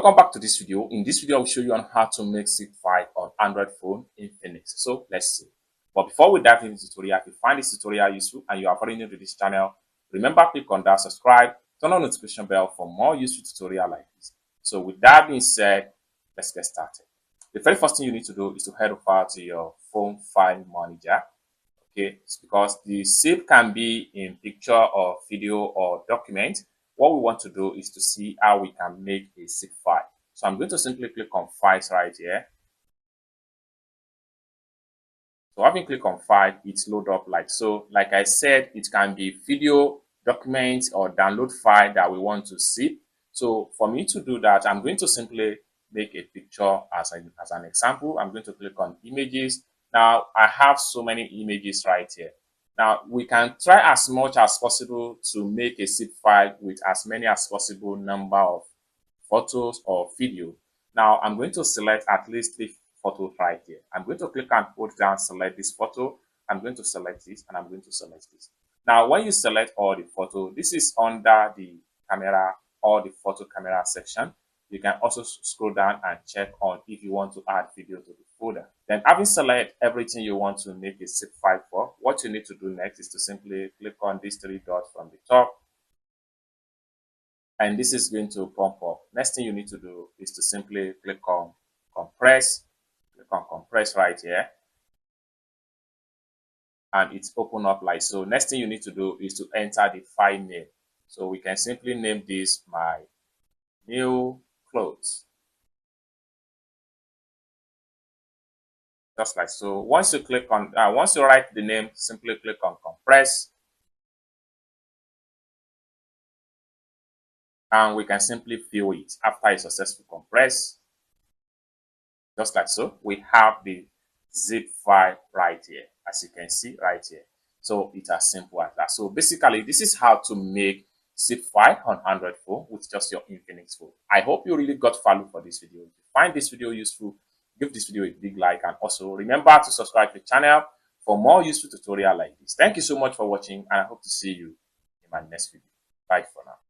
Welcome back to this video. In this video, I'll show you on how to make zip file on Android phone Infinix. So let's see. But before we dive into the tutorial, if you find this tutorial useful and you are very new to this channel, remember click on that subscribe, turn on the notification bell for more useful tutorial like this. So with that being said, let's get started. The very first thing you need to do is to head over to your phone file manager. Okay, it's because the zip can be in picture or video or document. What we want to do is to see how we can make a zip file. So I'm going to simply click on files right here. So having clicked on file, it's load up like so. Like I said, it can be video, documents, or download file that we want to zip. So for me to do that, I'm going to simply make a picture as an example. I'm going to click on images. Now I have so many images right here. Now we can try as much as possible to make a zip file with as many as possible number of photos or video. Now I'm going to select at least 3 photos right here. I'm going to click and hold down, select this photo. I'm going to select this and I'm going to select this. Now when you select all the photo, this is under the camera or the photo camera section. You can also scroll down and check on if you want to add video to the folder. Then having selected everything you want to make a zip file for, what you need to do next is to simply click on these 3 dots from the top. And this is going to pop up. Next thing you need to do is to simply click on compress. Click on compress right here. And it's open up like so. Next thing you need to do is to enter the file name. So we can simply name this my new clothes. Just like so. Once you click on, once you write the name, simply click on compress. And we can simply view it after a successful compress. Just like so. We have the zip file right here, as you can see right here. So it's as simple as that. So basically, this is how to make zip file on Android phone with just your Infinix phone. I hope you really got value for this video. If you find this video useful, give this video a big like, and also remember to subscribe to the channel for more useful tutorial like this. Thank you so much for watching, and I hope to see you in my next video. Bye for now.